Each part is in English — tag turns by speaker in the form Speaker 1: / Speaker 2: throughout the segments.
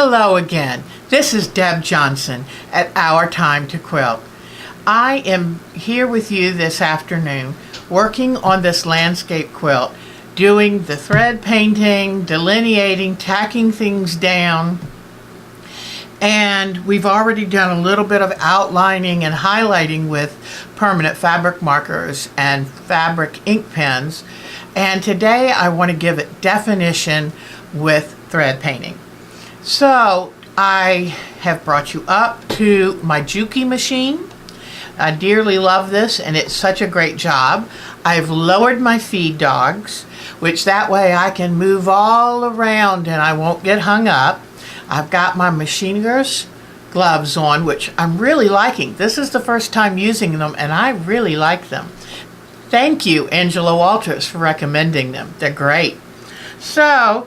Speaker 1: Hello again. This is Deb Johnson at Our Time to Quilt. I am here with you this afternoon working on this landscape quilt, doing the thread painting, delineating, tacking things down, and we've already done a little bit of outlining and highlighting with permanent fabric markers and fabric ink pens, and today I want to give it definition with thread painting. So I have brought you up to my Juki machine. I dearly love this and it's such a great job. I've lowered my feed dogs, which that way I can move all around and I won't get hung up. I've got my machiner's gloves on, which I'm really liking. This is the first time using them and I really like them. Thank you, Angela Walters, for recommending them. They're great. So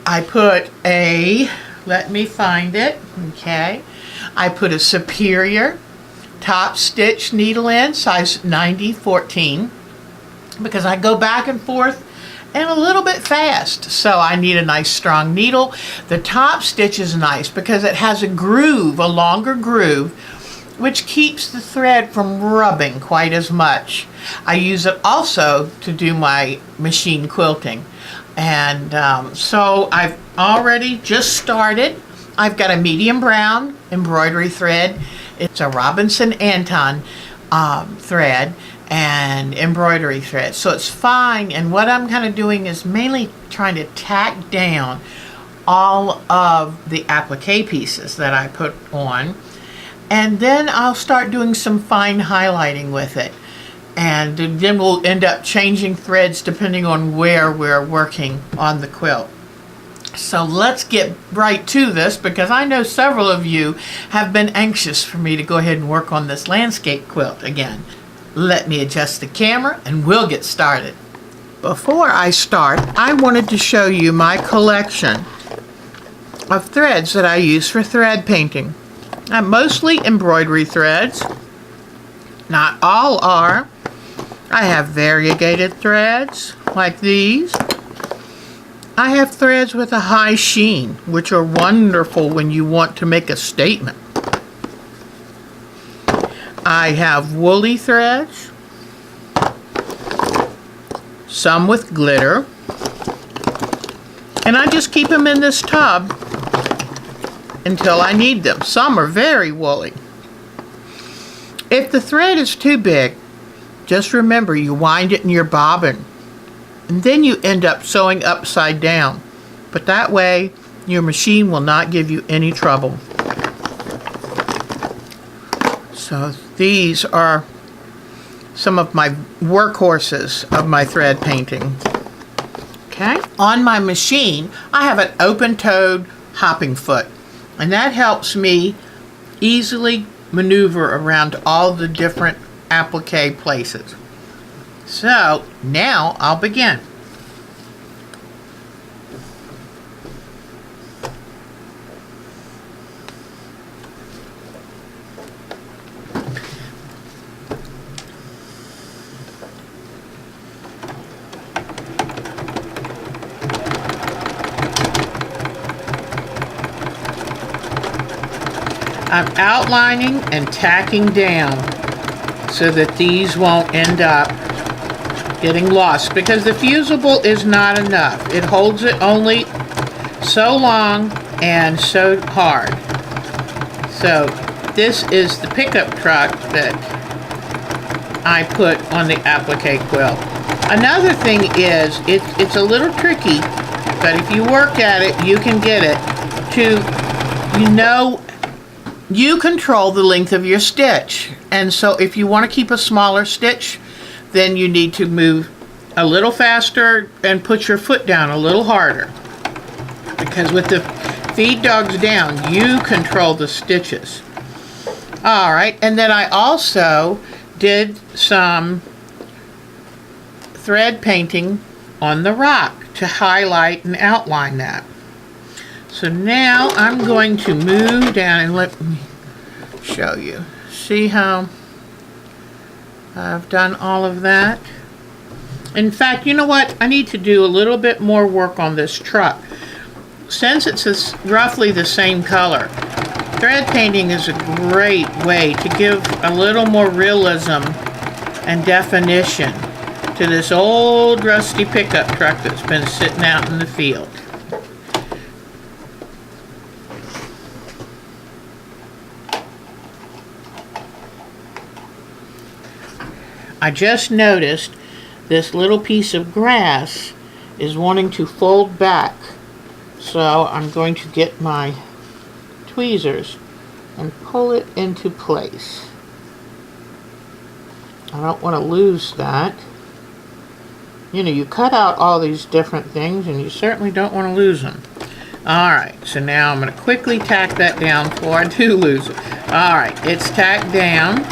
Speaker 1: I put a, let me find it, okay. I put a Superior top stitch needle in, size 90-14, because I go back and forth and a little bit fast, so I need a nice strong needle. The top stitch is nice because it has a groove, a longer groove, which keeps the thread from rubbing quite as much. I use it also to do my machine quilting. And so I've already just started. I've got a medium brown embroidery thread. It's a Robinson Anton thread and embroidery thread. So it's fine. And what I'm kind of doing is mainly trying to tack down all of the applique pieces that I put on. And then I'll start doing some fine highlighting with it. And then we'll end up changing threads depending on where we're working on the quilt. So let's get right to this, because I know several of you have been anxious for me to go ahead and work on this landscape quilt again. Let me adjust the camera and we'll get started. Before I start, I wanted to show you my collection of threads that I use for thread painting. Mostly embroidery threads. Not all are. I have variegated threads like these. I have threads with a high sheen, which are wonderful when you want to make a statement. I have woolly threads, some with glitter, and I just keep them in this tub until I need them. Some are very woolly. If the thread is too big, just remember you wind it in your bobbin and then you end up sewing upside down. But that way your machine will not give you any trouble. So these are some of my workhorses of my thread painting. Okay. On my machine, I have an open-toed hopping foot, and that helps me easily maneuver around all the different applique places. So now I'll begin. I'm outlining and tacking down so that these won't end up getting lost, because the fusible is not enough. It holds it only so long and so hard. So this is the pickup truck that I put on the applique quilt. Another thing is it's a little tricky, but if you work at it, you can get it to, you control the length of your stitch. And so if you want to keep a smaller stitch, then you need to move a little faster and put your foot down a little harder. Because with the feed dogs down, you control the stitches. Alright, and then I also did some thread painting on the rock to highlight and outline that. So now I'm going to move down and let me show you. See how I've done all of that? In fact, you know what? I need to do a little bit more work on this truck. since it's roughly the same color, thread painting is a great way to give a little more realism and definition to this old rusty pickup truck that's been sitting out in the field. I just noticed this little piece of grass is wanting to fold back, so I'm going to get my tweezers and pull it into place. I don't want to lose that. You know, you cut out all these different things and you certainly don't want to lose them. Alright, so now I'm going to quickly tack that down before I do lose it. Alright, it's tacked down.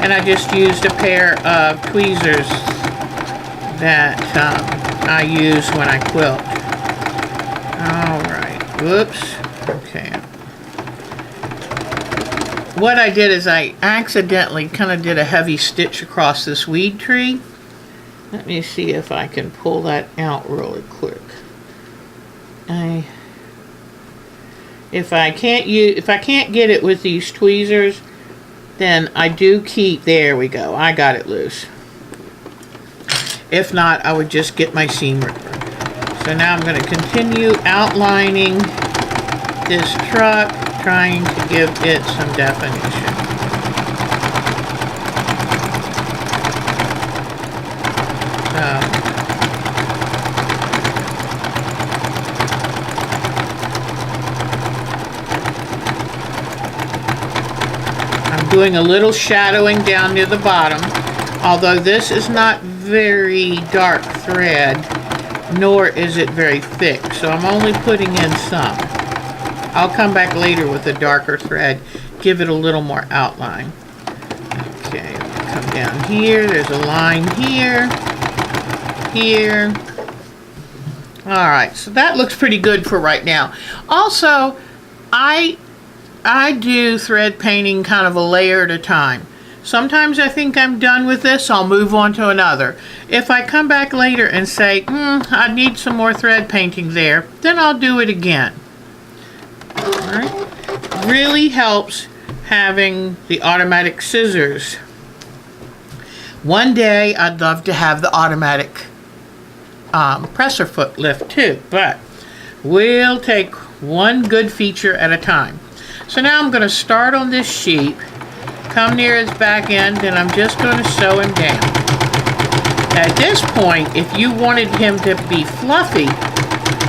Speaker 1: And I just used a pair of tweezers that I use when I quilt. Alright, whoops. Okay. What I did is I accidentally kind of did a heavy stitch across this weed tree. Let me see if I can pull that out really quick. If I can't get it with these tweezers, then I do keep, there we go, I got it loose. If not, I would just get my seam ripper. So now I'm going to continue outlining this truck, trying to give it some definition. I'm doing a little shadowing down near the bottom, although this is not very dark thread, nor is it very thick, so I'm only putting in some. I'll come back later with a darker thread, give it a little more outline. Okay, come down here, there's a line here, here. Alright, so that looks pretty good for right now. Also, I do thread painting kind of a layer at a time. Sometimes I think I'm done with this, I'll move on to another. If I come back later and say, I need some more thread painting there, then I'll do it again. Alright. Really helps having the automatic scissors. One day I'd love to have the automatic presser foot lift too, but we'll take one good feature at a time. So now I'm going to start on this sheep, come near his back end, and I'm just going to sew him down. At this point, if you wanted him to be fluffy,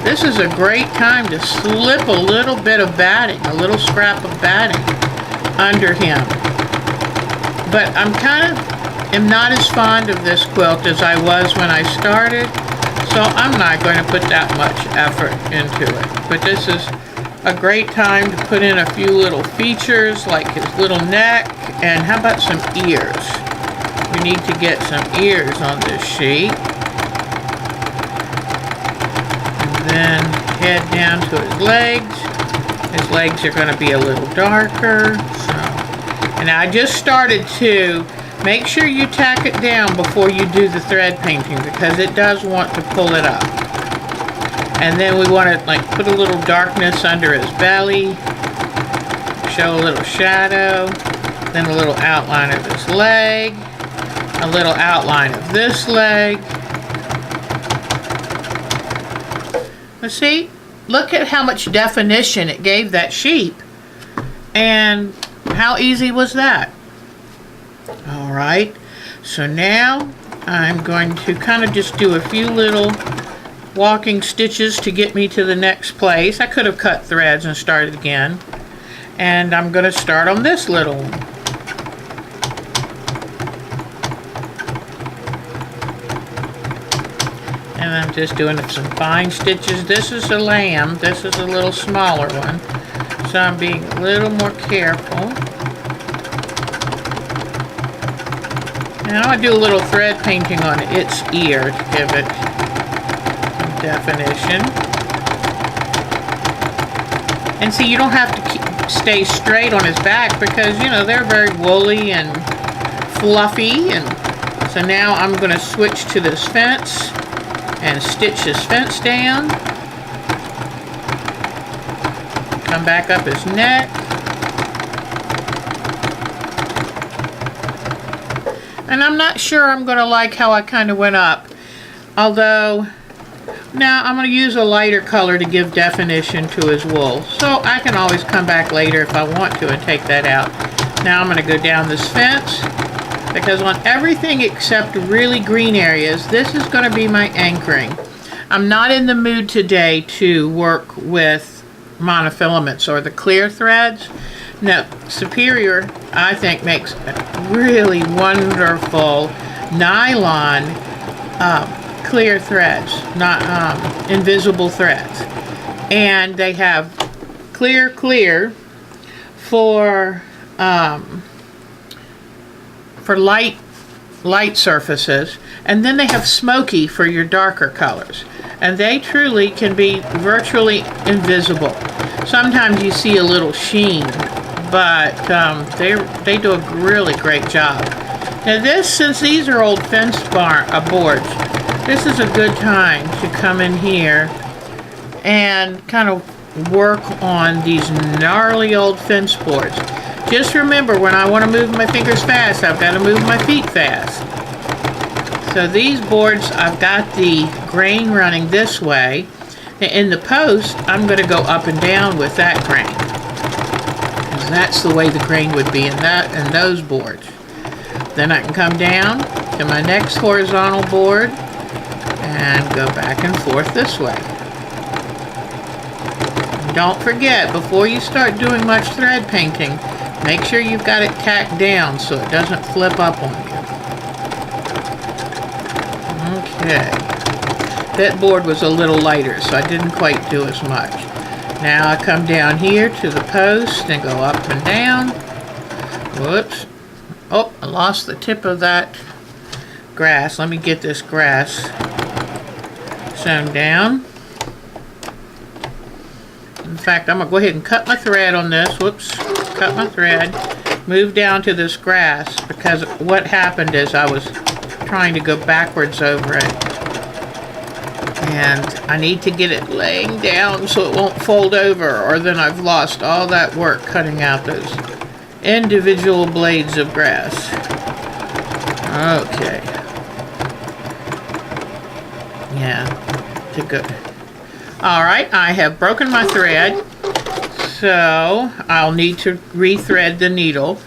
Speaker 1: this is a great time to slip a little bit of batting, a little scrap of batting under him. But I'm not as fond of this quilt as I was when I started, so I'm not going to put that much effort into it. But this is a great time to put in a few little features like his little neck, and how about some ears? We need to get some ears on this sheet. And then head down to his legs. His legs are going to be a little darker. So, and I just started to make sure you tack it down before you do the thread painting, because it does want to pull it up. And then we want to like put a little darkness under his belly, show a little shadow, then a little outline of his leg, a little outline of this leg. But see, look at how much definition it gave that sheep, and how easy was that? Alright, so now I'm going to kind of just do a few little walking stitches to get me to the next place. I could have cut threads and started again. And I'm going to start on this little one. And I'm just doing some fine stitches. This is a lamb. This is a little smaller one. So I'm being a little more careful. And I want to do a little thread painting on its ear to give it definition. And see, you don't have to stay straight on his back, because you know they're very woolly and fluffy. And so now I'm going to switch to this fence and stitch this fence down. Come back up his neck. And I'm not sure I'm going to like how I kind of went up. Although, now I'm going to use a lighter color to give definition to his wool. So I can always come back later if I want to and take that out. Now I'm going to go down this fence. Because on everything except really green areas, this is going to be my anchoring. I'm not in the mood today to work with monofilaments or the clear threads. No, Superior, I think, makes really wonderful nylon clear threads, not invisible threads. And they have clear for light surfaces, and then they have smoky for your darker colors, and they truly can be virtually invisible. Sometimes you see a little sheen, but they do a really great job. Now this, since these are old fence boards, this is a good time to come in here and kind of work on these gnarly old fence boards. Just remember, when I want to move my fingers fast, I've got to move my feet fast. So these boards, I've got the grain running this way. In the post, I'm going to go up and down with that grain. Because that's the way the grain would be in those boards. Then I can come down to my next horizontal board and go back and forth this way. Don't forget, before you start doing much thread painting, make sure you've got it tacked down so it doesn't flip up on you. Okay. That board was a little lighter, so I didn't quite do as much. Now I come down here to the post and go up and down. Whoops. Oh, I lost the tip of that grass. Let me get this grass sewn down. In fact, I'm going to go ahead and cut my thread on this. Whoops. Cut my thread. Move down to this grass, because what happened is I was trying to go backwards over it. And I need to get it laying down so it won't fold over, or then I've lost all that work cutting out those individual blades of grass. Okay. Yeah. To go. Alright, I have broken my thread, so I'll need to rethread the needle,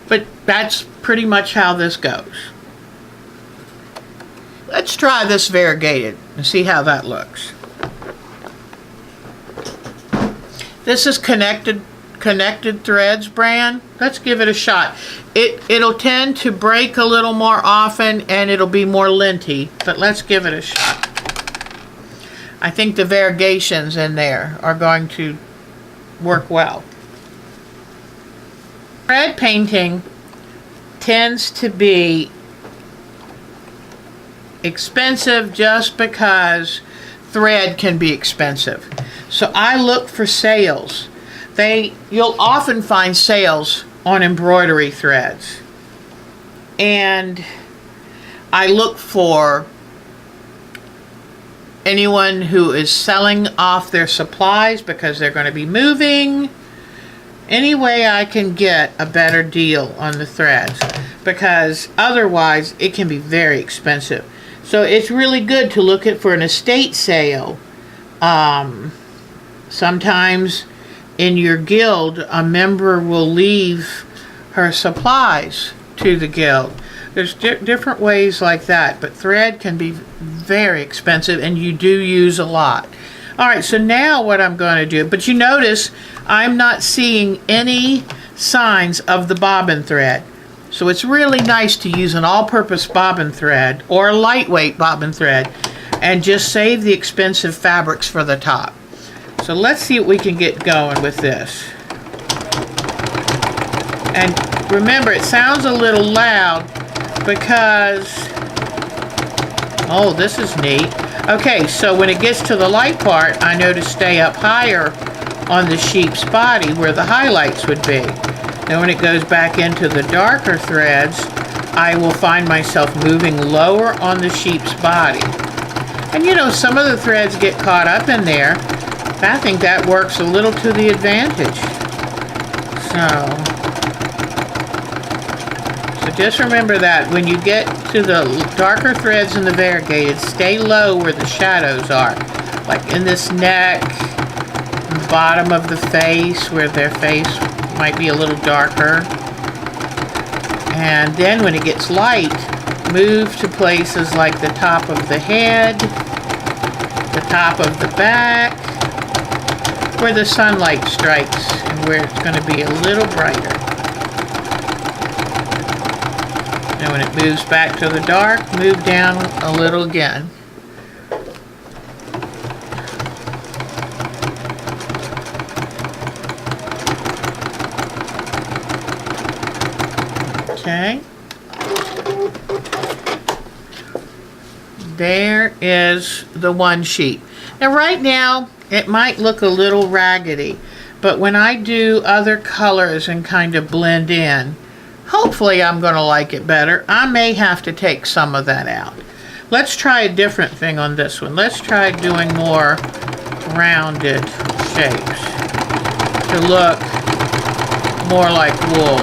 Speaker 1: but that's pretty much how this goes. Let's try this variegated and see how that looks. This is Connected Threads brand. Let's give it a shot. It'll tend to break a little more often and it'll be more linty, but let's give it a shot. I think the variegations in there are going to work well. Thread painting tends to be expensive just because thread can be expensive. So I look for sales. You'll often find sales on embroidery threads. And I look for anyone who is selling off their supplies because they're going to be moving. Any way I can get a better deal on the threads, because otherwise it can be very expensive. So it's really good to look for an estate sale. Sometimes in your guild, a member will leave her supplies to the guild. There's different ways like that, but thread can be very expensive and you do use a lot. Alright, so now what I'm going to do, but you notice I'm not seeing any signs of the bobbin thread. So it's really nice to use an all-purpose bobbin thread or a lightweight bobbin thread and just save the expensive fabrics for the top. So let's see what we can get going with this. And remember, it sounds a little loud because, oh, this is neat. Okay, so when it gets to the light part, I know to stay up higher on the sheep's body where the highlights would be. Then when it goes back into the darker threads, I will find myself moving lower on the sheep's body. And you know, some of the threads get caught up in there, I think that works a little to the advantage. So just remember that when you get to the darker threads in the variegated, stay low where the shadows are. Like in this neck, the bottom of the face where their face might be a little darker. And then when it gets light, move to places like the top of the head, the top of the back, where the sunlight strikes and where it's going to be a little brighter. And when it moves back to the dark, move down a little again. Okay. There is the one sheet. Now right now it might look a little raggedy, but when I do other colors and kind of blend in, hopefully I'm going to like it better. I may have to take some of that out. Let's try a different thing on this one. Let's try doing more rounded shapes to look more like wool.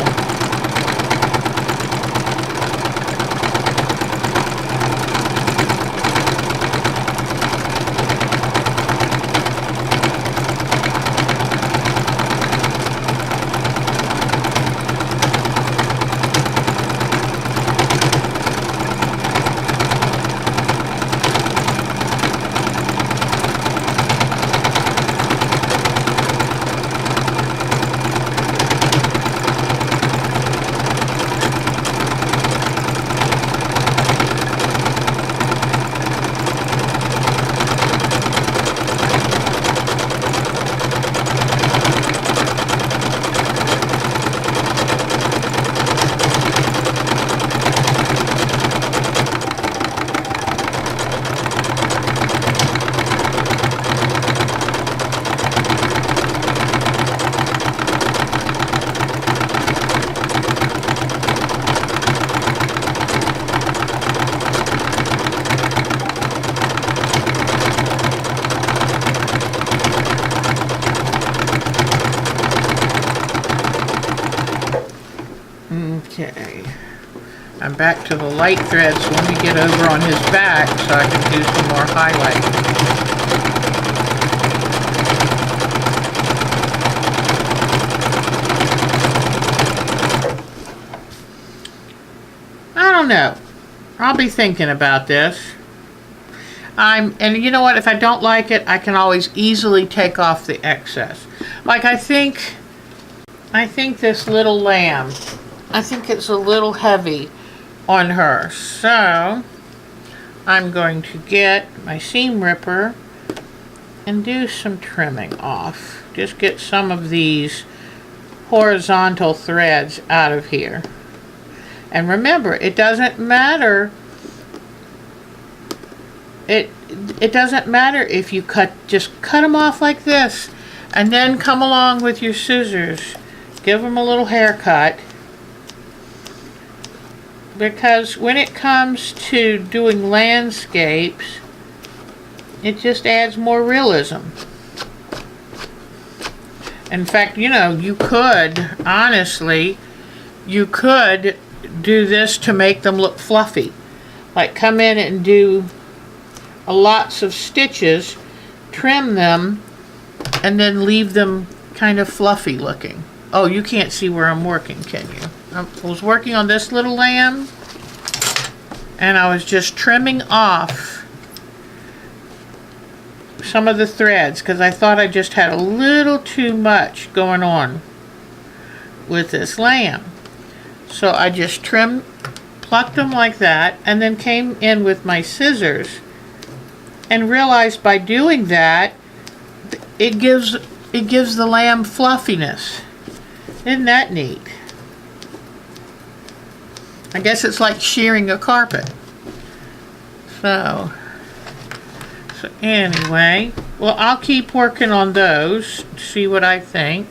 Speaker 1: Okay, I'm back to the light thread, so let me get over on his back so I can do some more highlighting. I don't know. I'll be thinking about this. And you know what, if I don't like it, I can always easily take off the excess. Like I think this little lamb, I think it's a little heavy on her. So I'm going to get my seam ripper and do some trimming off. Just get some of these horizontal threads out of here. And remember, it doesn't matter. It doesn't matter if you just cut them off like this and then come along with your scissors. Give them a little haircut. Because when it comes to doing landscapes, it just adds more realism. In fact, you know, you could, honestly, you could do this to make them look fluffy. Like come in and do lots of stitches, trim them, and then leave them kind of fluffy looking. Oh, you can't see where I'm working, can you? I was working on this little lamb, and I was just trimming off some of the threads because I thought I just had a little too much going on with this lamb. So I just plucked them like that, and then came in with my scissors and realized by doing that, it gives the lamb fluffiness. Isn't that neat? I guess it's like shearing a carpet. So anyway, well, I'll keep working on those, see what I think.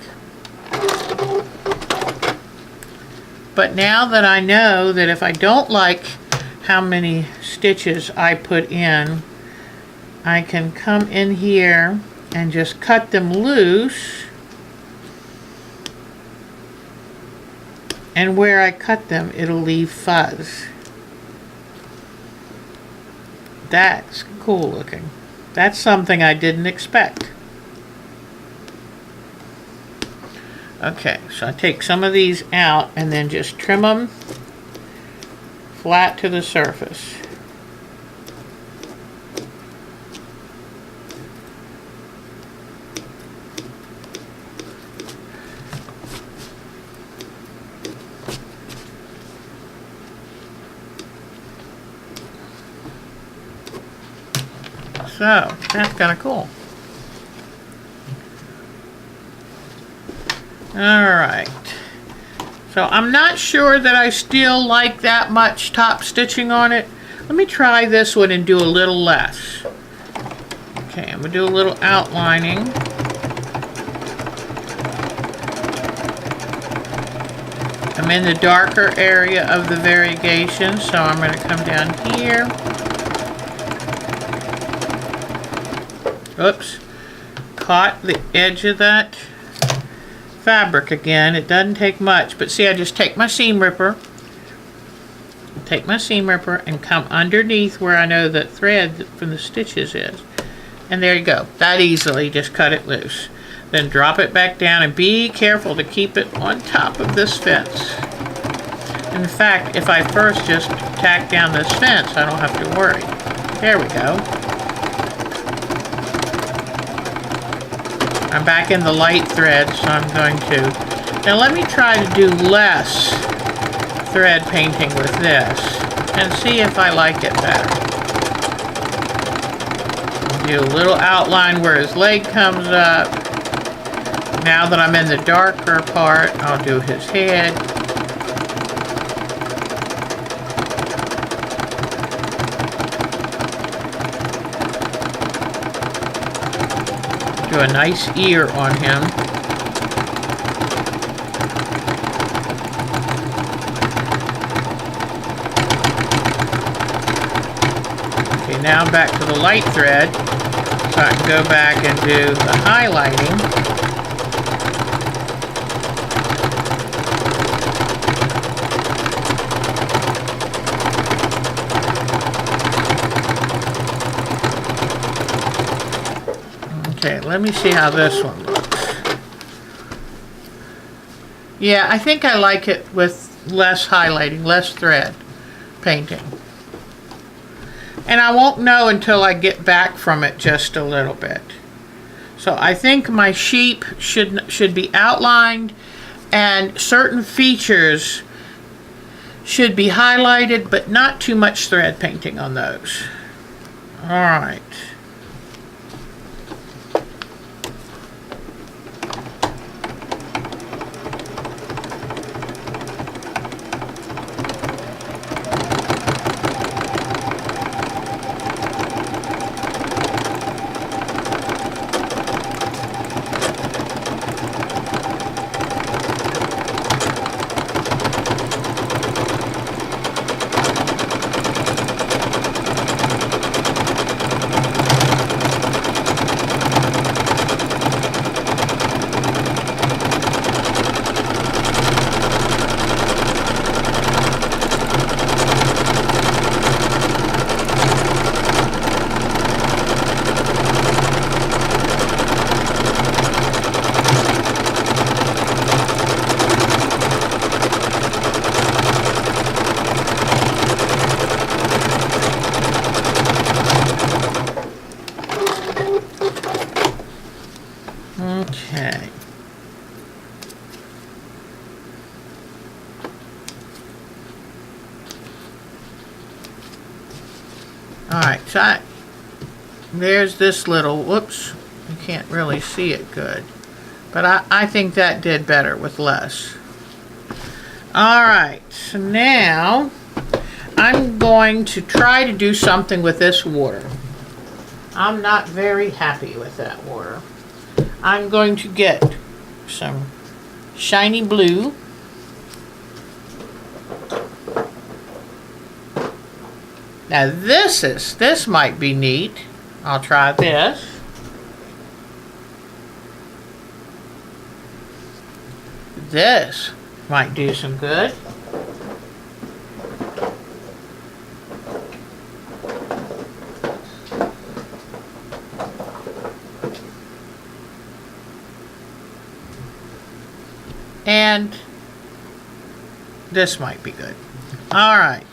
Speaker 1: But now that I know that if I don't like how many stitches I put in, I can come in here and just cut them loose. And where I cut them, it'll leave fuzz. That's cool looking. That's something I didn't expect. Okay, so I take some of these out and then just trim them flat to the surface. So, that's kind of cool. Alright. So, I'm not sure that I still like that much top stitching on it. Let me try this one and do a little less. Okay, I'm going to do a little outlining. I'm in the darker area of the variegation, so I'm going to come down here. Oops, caught the edge of that fabric again. It doesn't take much, but see, I just take my seam ripper, and come underneath where I know that thread from the stitches is. And there you go. That easily just cut it loose. Then drop it back down and be careful to keep it on top of this fence. In fact, if I first just tack down this fence, I don't have to worry. There we go. I'm back in the light thread, so I'm going to... Now let me try to do less thread painting with this and see if I like it better. Do a little outline where his leg comes up. Now that I'm in the darker part, I'll do his head. Do a nice ear on him. Okay, now I'm back to the light thread, so I can go back and do the highlighting. Okay, let me see how this one looks. Yeah, I think I like it with less highlighting, less thread painting. And I won't know until I get back from it just a little bit. So I think my sheep should be outlined and certain features should be highlighted, but not too much thread painting on those. All right. Okay. Alright, so there's this little, whoops, you can't really see it good. But I think that did better with less. Alright, so now I'm going to try to do something with this water. I'm not very happy with that water. I'm going to get some shiny blue. Now this might be neat. I'll try this. this might do some good. And this might be good. All right.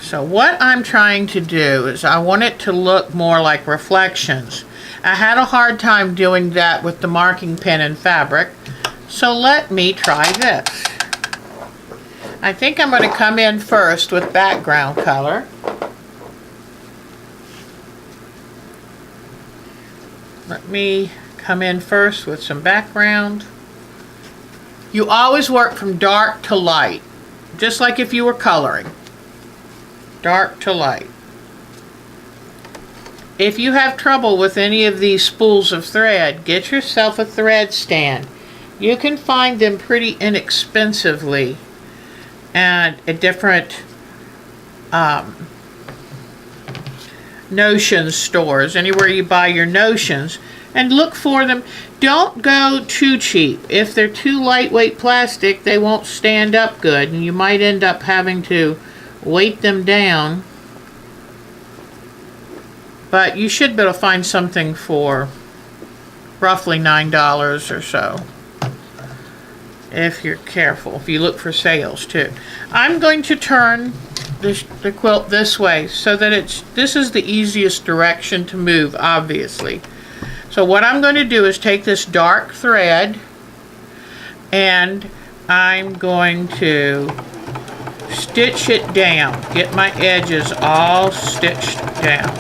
Speaker 1: So what I'm trying to do is I want it to look more like reflections. I had a hard time doing that with the marking pen and fabric, so let me try this. I think I'm going to come in first with background color. Let me come in first with some background. You always work from dark to light, just like if you were coloring. Dark to light. If you have trouble with any of these spools of thread, get yourself a thread stand. You can find them pretty inexpensively at different notions stores, anywhere you buy your notions, and look for them. Don't go too cheap. If they're too lightweight plastic, they won't stand up good, and you might end up having to weight them down. But you should be able to find something for roughly $9 or so, if you're careful, if you look for sales too. I'm going to turn the quilt this way so that this is the easiest direction to move, obviously. So what I'm going to do is take this dark thread and I'm going to stitch it down, get my edges all stitched down.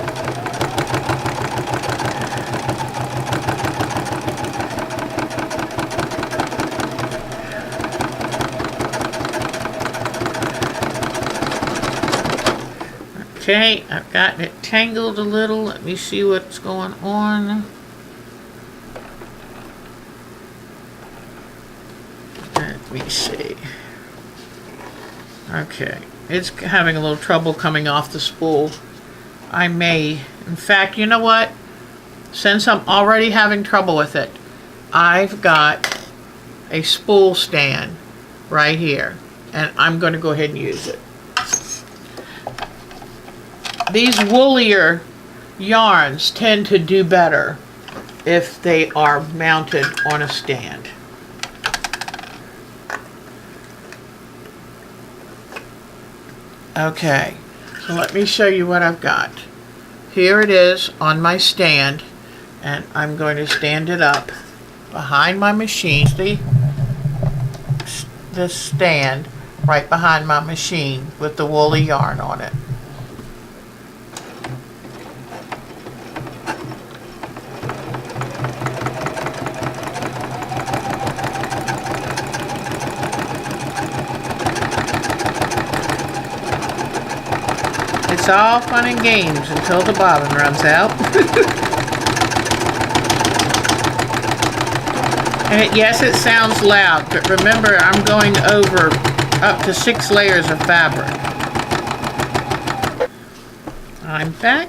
Speaker 1: Okay, I've gotten it tangled a little. Let me see what's going on. Let me see. Okay, it's having a little trouble coming off the spool. I may, in fact, you know what? Since I'm already having trouble with it, I've got a spool stand right here, and I'm going to go ahead and use it. These woollier yarns tend to do better if they are mounted on a stand. Okay, so let me show you what I've got. Here it is on my stand, and I'm going to stand it up behind my machine. See this stand right behind my machine with the woolly yarn on it. It's all fun and games until the bobbin runs out. And yes, it sounds loud, but remember, I'm going over up to 6 layers of fabric. I'm back.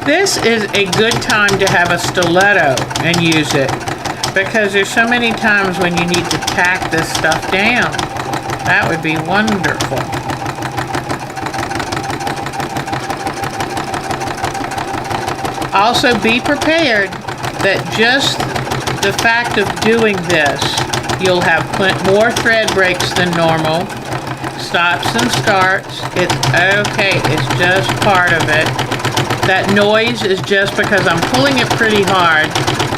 Speaker 1: This is a good time to have a stiletto and use it, because there's so many times when you need to tack this stuff down. That would be wonderful. Also be prepared that just the fact of doing this, you'll have more thread breaks than normal, stops and starts. It's okay, it's just part of it. That noise is just because I'm pulling it pretty hard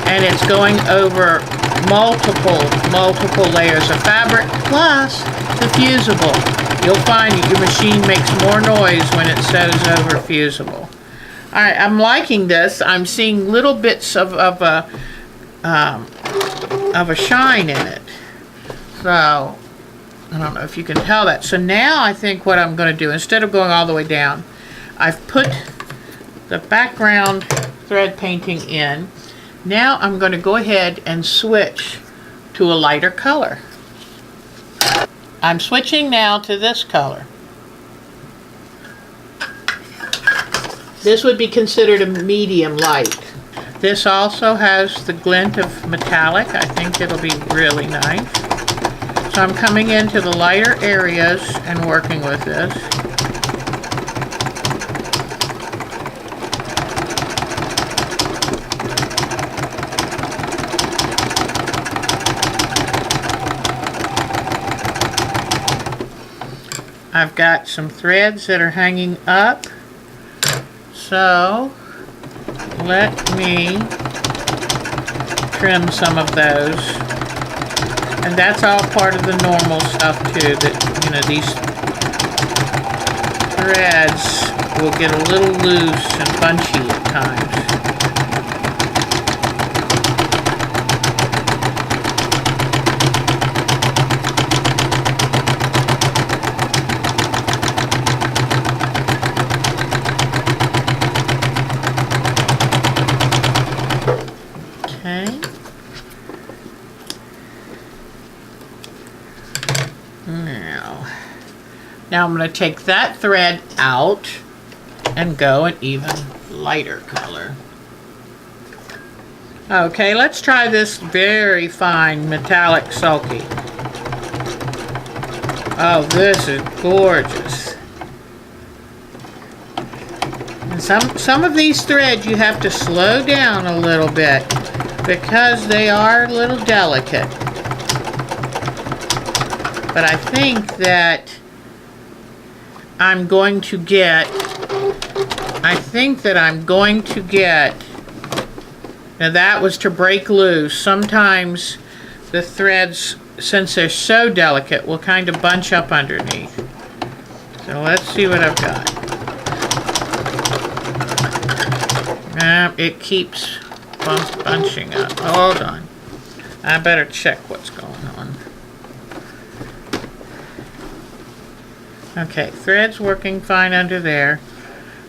Speaker 1: and it's going over multiple layers of fabric plus the fusible. You'll find that your machine makes more noise when it sews over fusible. Alright, I'm liking this. I'm seeing little bits of a shine in it. So, I don't know if you can tell that. So now I think what I'm going to do, instead of going all the way down, I've put the background thread painting in, Now I'm going to go ahead and switch to a lighter color. I'm switching now to this color. This would be considered a medium light. This also has the glint of metallic. I think it'll be really nice. So I'm coming into the lighter areas and working with this. I've got some threads that are hanging up, so let me trim some of those. And that's all part of the normal stuff too, that, you know, these threads will get a little loose and bunchy at times. Now I'm going to take that thread out and go an even lighter color. Okay, let's try this very fine metallic sulky. Oh, this is gorgeous. And some of these threads you have to slow down a little bit because they are a little delicate. But I think that I'm going to get, now that was to break loose. Sometimes the threads, since they're so delicate, will kind of bunch up underneath. So let's see what I've got. It keeps bunching up. Hold on. I better check what's going on. Okay, thread's working fine under there.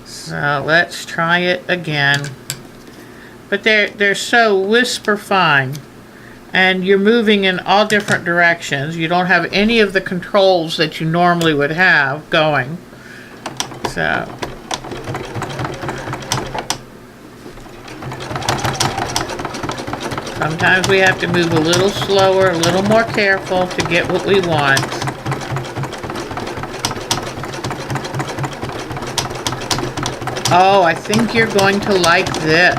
Speaker 1: So let's try it again. But they're so whisper fine. And you're moving in all different directions. You don't have any of the controls that you normally would have going. So sometimes we have to move a little slower, a little more careful to get what we want. Oh, I think you're going to like this.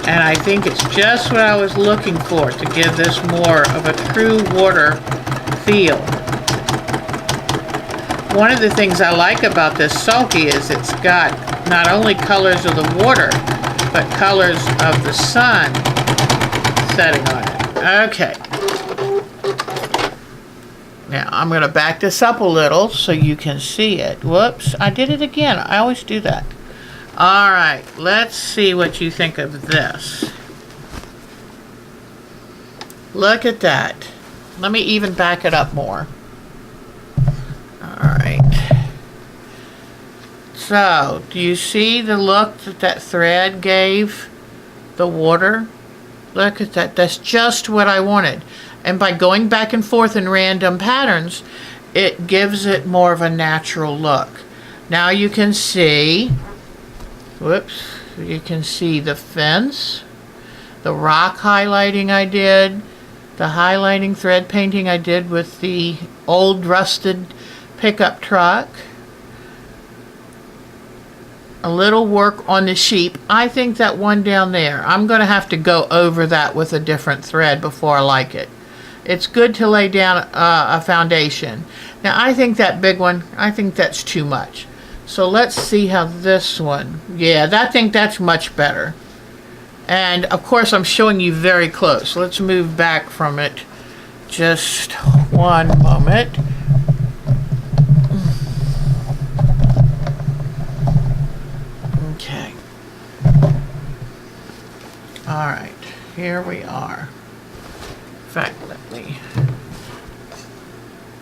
Speaker 1: And I think it's just what I was looking for to give this more of a true water feel. One of the things I like about this sulky is it's got not only colors of the water, but colors of the sun setting on it. Okay. Now I'm going to back this up a little so you can see it. Whoops, I did it again. I always do that. All right, let's see what you think of this. Look at that. Let me even back it up more. All right. So, do you see the look that that thread gave the water? Look at that. That's just what I wanted. And by going back and forth in random patterns, it gives it more of a natural look. Now you can see, whoops, you can see the fence, the rock highlighting I did, the highlighting thread painting I did with the old rusted pickup truck, a little work on the sheep. I think that one down there, I'm going to have to go over that with a different thread before I like it. It's good to lay down a foundation. Now I think that big one, I think that's too much. So let's see how this one, yeah, I think that's much better. And of course I'm showing you very close. Let's move back from it just one moment. Okay. All right, here we are. In fact,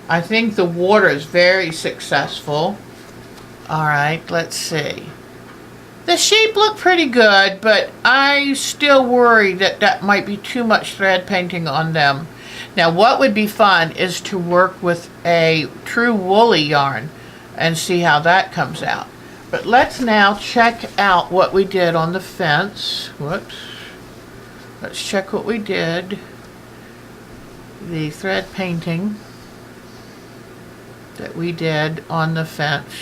Speaker 1: I think the water is very successful. All right, let's see. The shape looked pretty good, but I still worry that that might be too much thread painting on them. Now what would be fun is to work with a true woolly yarn and see how that comes out. But let's now check out what we did on the fence. Whoops. Let's check what we did. The thread painting that we did on the fence.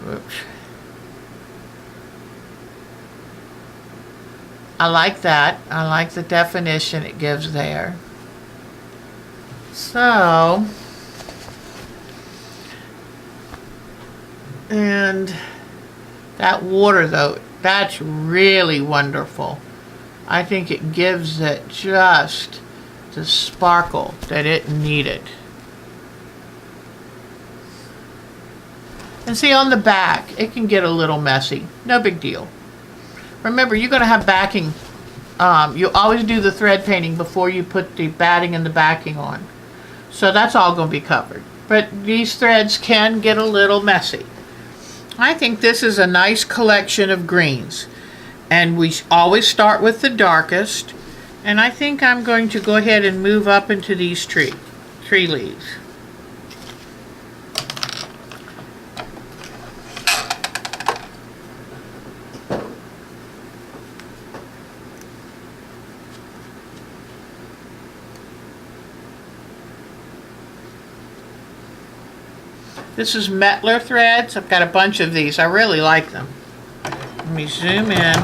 Speaker 1: Whoops. I like that. I like the definition it gives there. So, and that water though, that's really wonderful. I think it gives it just the sparkle that it needed. And see, on the back, it can get a little messy. No big deal. Remember, you're going to have backing. You always do the thread painting before you put the batting and the backing on. So that's all going to be covered. But these threads can get a little messy. I think this is a nice collection of greens. And we always start with the darkest. And I think I'm going to go ahead and move up into these tree leaves. This is Metler threads. I've got a bunch of these. I really like them. Let me zoom in.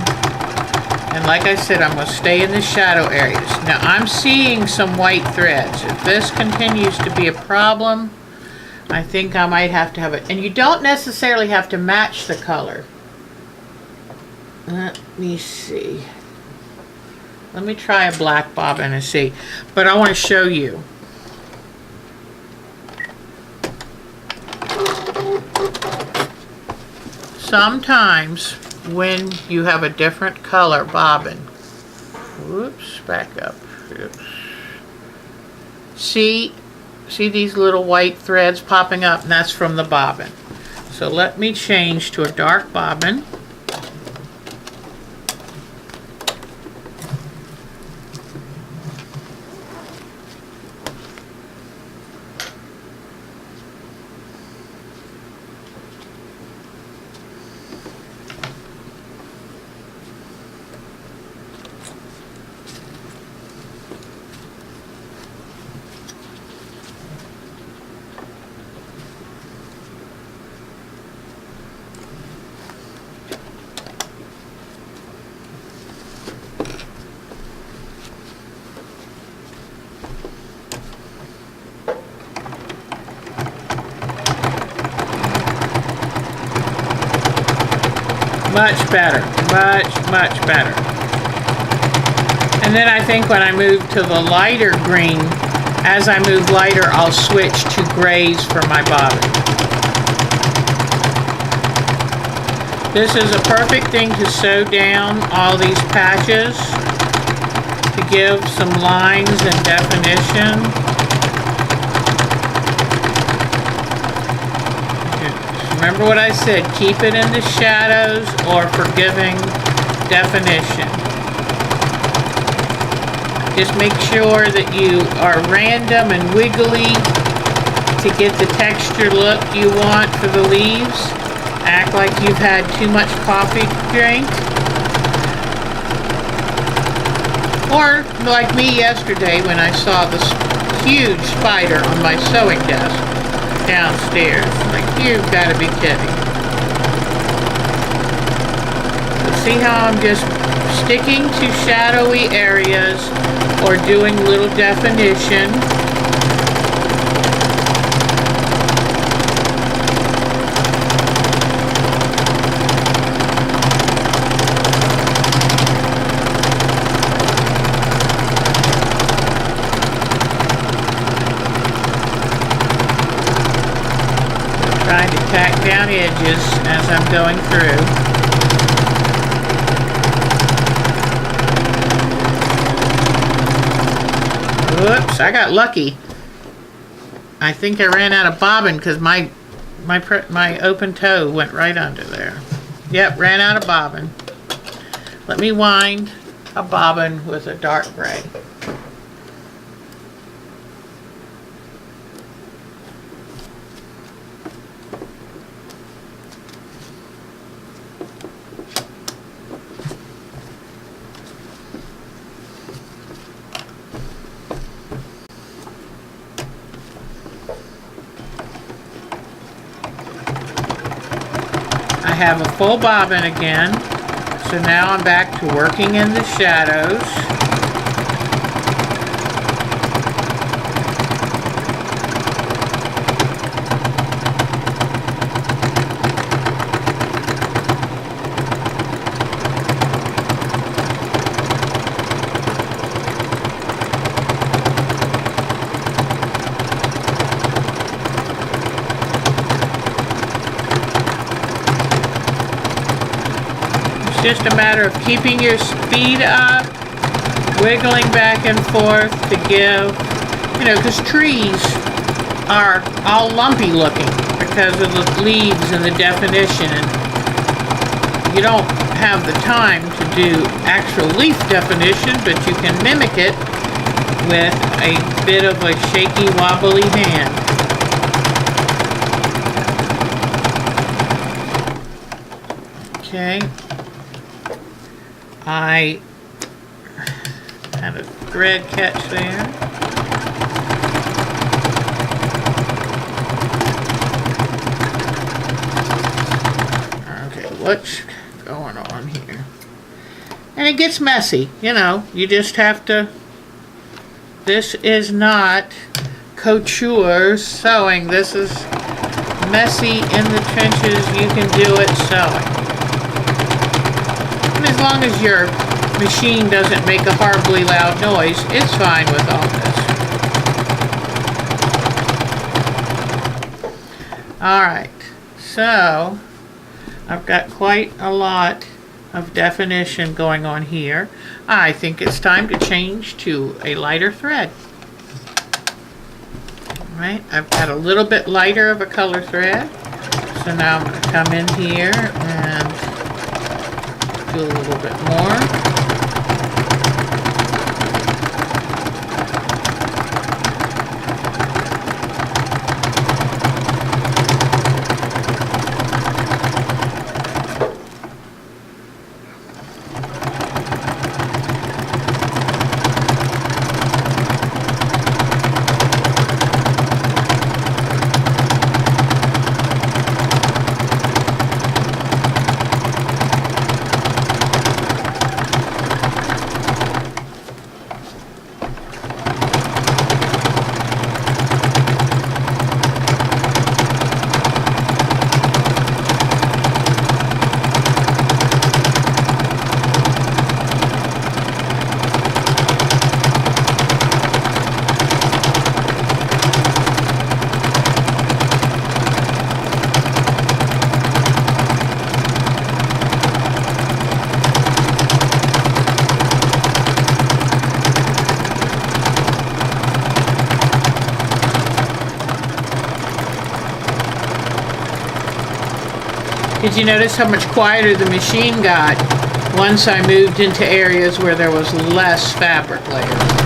Speaker 1: And like I said, I'm going to stay in the shadow areas. Now I'm seeing some white threads. If this continues to be a problem, I think I might have to have it. And you don't necessarily have to match the color. Let me see. Let me try a black bobbin and see. But I want to show you. Sometimes when you have a different color bobbin, whoops, back up, oops. See these little white threads popping up, and that's from the bobbin. So let me change to a dark bobbin. Much better, much better. And then I think when I move to the lighter green, as I move lighter, I'll switch to grays for my bobbin. This is a perfect thing to sew down all these patches to give some lines and definition. Remember what I said, keep it in the shadows or for giving definition. Just make sure that you are random and wiggly to get the texture look you want for the leaves. Act like you've had too much coffee to drink. Or like me yesterday when I saw this huge spider on my sewing desk downstairs. Like, you've got to be kidding. See how I'm just sticking to shadowy areas or doing little definition. Trying to tack down edges as I'm going through. Whoops, I got lucky. I think I ran out of bobbin because my open toe went right under there. Yep, ran out of bobbin. Let me wind a bobbin with a dark gray. I have a full bobbin again, so now I'm back to working in the shadows. Just a matter of keeping your speed up, wiggling back and forth to give, because trees are all lumpy looking because of the leaves and the definition. And you don't have the time to do actual leaf definition, but you can mimic it with a bit of a shaky, wobbly hand. Okay. I had a thread catch there. Okay, what's going on here? And it gets messy, you just have to, this is not couture sewing. This is messy in the trenches. You can do it sewing. As long as your machine doesn't make a horribly loud noise, it's fine with all this. Alright, so I've got quite a lot of definition going on here. I think it's time to change to a lighter thread. Alright, I've got a little bit lighter of a color thread. So now I'm going to come in here and do a little bit more. Did you notice how much quieter the machine got once I moved into areas where there was less fabric layer?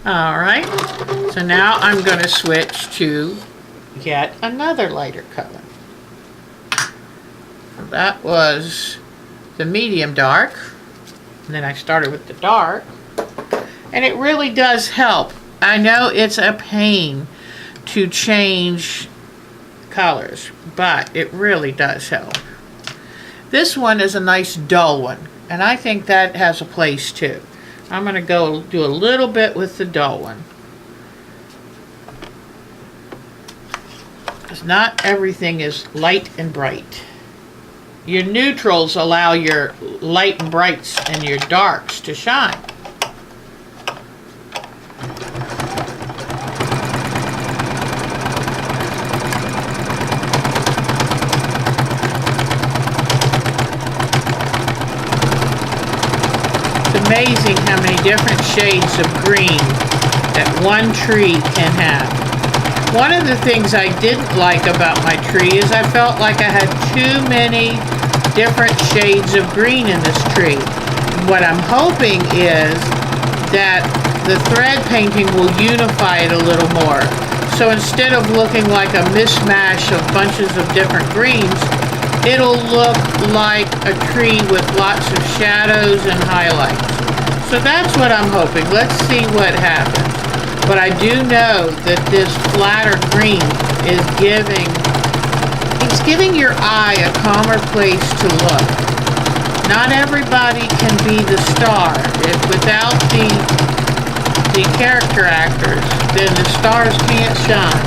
Speaker 1: Alright, so now I'm going to switch to yet another lighter color. That was the medium dark, and then I started with the dark, and it really does help. I know it's a pain to change colors, but it really does help. This one is a nice dull one, and I think that has a place too. I'm going to go do a little bit with the dull one. Because not everything is light and bright. Your neutrals allow your light and brights and your darks to shine. It's amazing how many different shades of green that one tree can have. One of the things I didn't like about my tree is I felt like I had too many different shades of green in this tree. What I'm hoping is that the thread painting will unify it a little more. So instead of looking like a mishmash of bunches of different greens, it'll look like a tree with lots of shadows and highlights. So that's what I'm hoping. Let's see what happens. But I do know that this flatter green is giving your eye a calmer place to look. Not everybody can be the star. If without the character actors, then the stars can't shine.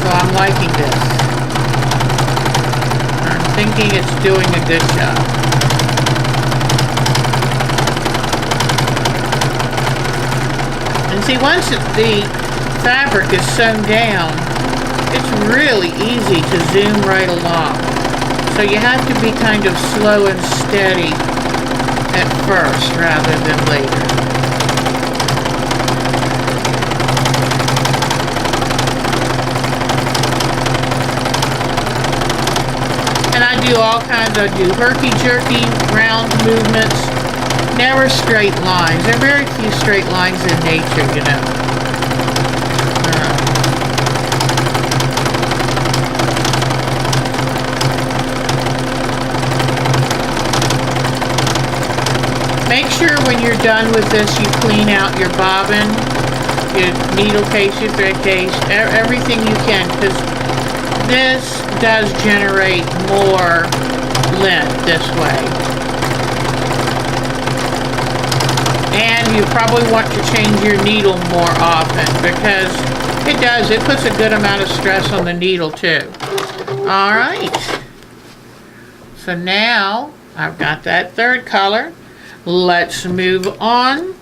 Speaker 1: So I'm liking this. I'm thinking it's doing a good job. And see, once the fabric is sewn down, it's really easy to zoom right along. So you have to be kind of slow and steady at first rather than later. And I do all kinds. I do herky-jerky round movements. Never straight lines. There are very few straight lines in nature, you know. Make sure when you're done with this, you clean out your bobbin, your needle case, your thread case, everything you can, because this does generate more lint this way. And you probably want to change your needle more often because it puts a good amount of stress on the needle too. All right. So now I've got that third color. Let's move on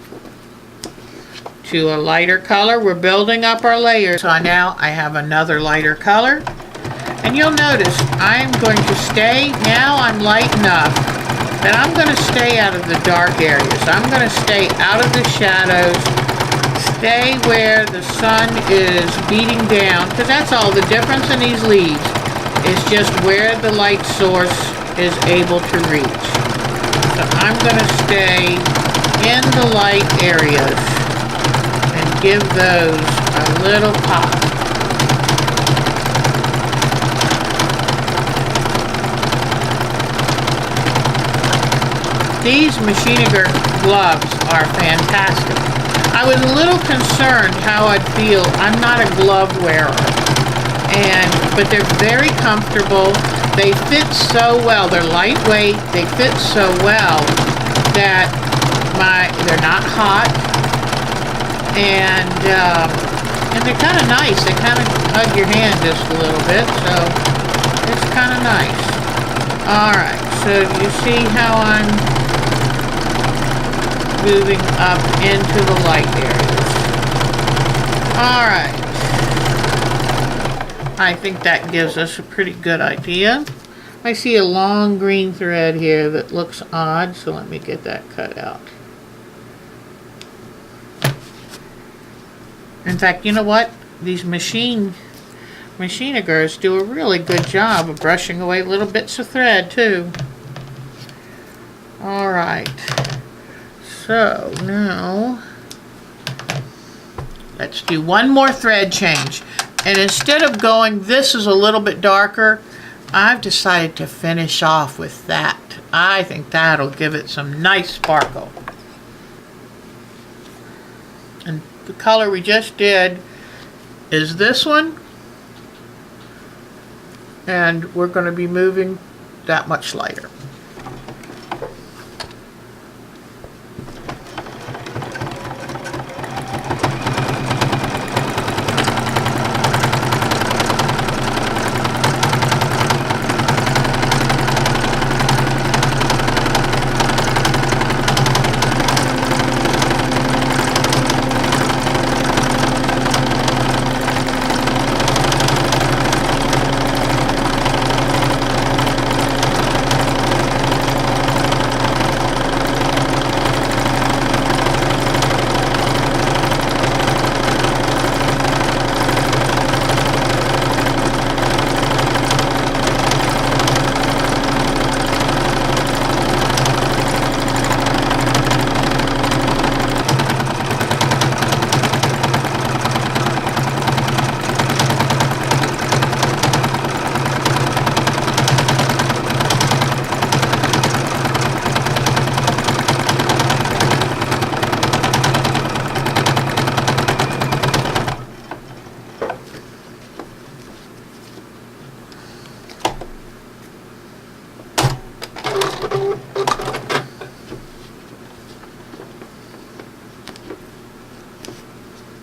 Speaker 1: to a lighter color. We're building up our layers. So now I have another lighter color. And you'll notice I'm going to stay, now I'm light enough that I'm going to stay out of the dark areas. I'm going to stay out of the shadows, stay where the sun is beating down, because that's all the difference in these leaves is just where the light source is able to reach. So I'm going to stay in the light areas and give those a little pop. These Machiniger gloves are fantastic. I was a little concerned how I'd feel. I'm not a glove wearer, but they're very comfortable. They fit so well. They're lightweight. They fit so well that they're not hot, and they're kind of nice. They kind of hug your hand just a little bit, so it's kind of nice. All right. So you see how I'm moving up into the light areas. All right. I think that gives us a pretty good idea. I see a long green thread here that looks odd, so let me get that cut out. In fact, you know what? These Machinigers do a really good job of brushing away little bits of thread too. All right. So now let's do one more thread change. And instead of going, this is a little bit darker, I've decided to finish off with that. I think that'll give it some nice sparkle. And the color we just did is this one. And we're going to be moving that much lighter.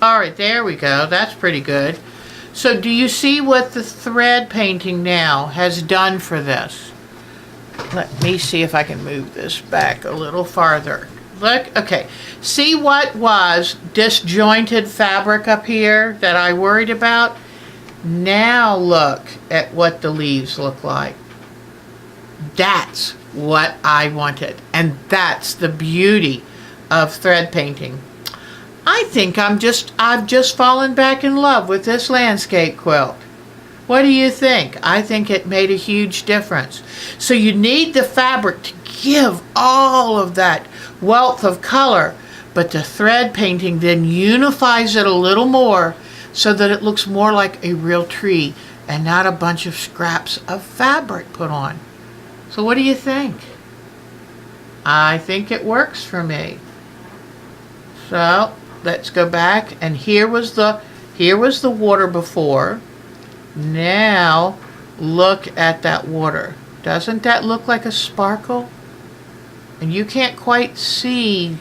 Speaker 1: All right, there we go. That's pretty good. So do you see what the thread painting now has done for this? Let me see if I can move this back a little farther. Look, okay. See what was disjointed fabric up here that I worried about? Now look at what the leaves look like. That's what I wanted. And that's the beauty of thread painting. I think I've just fallen back in love with this landscape quilt. What do you think? I think it made a huge difference. So you need the fabric to give all of that wealth of color, but the thread painting then unifies it a little more so that it looks more like a real tree and not a bunch of scraps of fabric put on. So what do you think? I think it works for me. So let's go back, and here was the water before. Now look at that water. Doesn't that look like a sparkle? And you can't quite see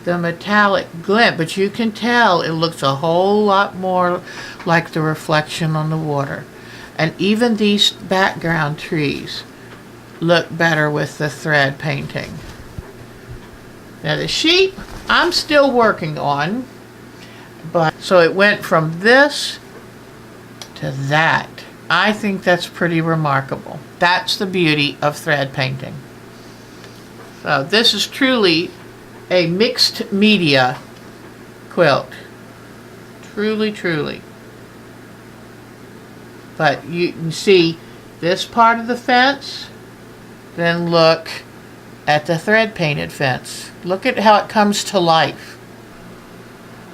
Speaker 1: the metallic glint, but you can tell it looks a whole lot more like the reflection on the water. And even these background trees look better with the thread painting. Now the sheep I'm still working on, but so it went from this to that. I think that's pretty remarkable. That's the beauty of thread painting. So this is truly a mixed media quilt. Truly, truly. But you can see this part of the fence, then look at the thread painted fence. Look at how it comes to life.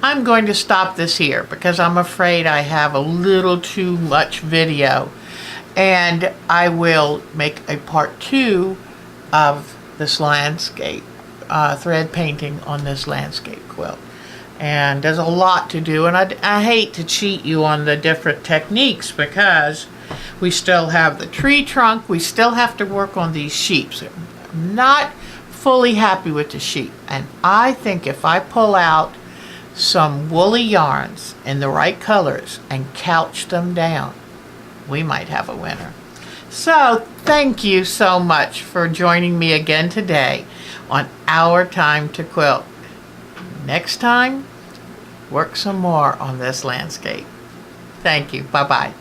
Speaker 1: I'm going to stop this here because I'm afraid I have a little too much video, and I will make a part 2 of this landscape thread painting on this landscape quilt. And there's a lot to do, and I hate to cheat you on the different techniques because we still have the tree trunk, we still have to work on these sheeps. I'm not fully happy with the sheep, and I think if I pull out some woolly yarns in the right colors and couch them down, we might have a winner. So thank you so much for joining me again today on Our Time to Quilt. Next time, work some more on this landscape. Thank you. Bye-bye.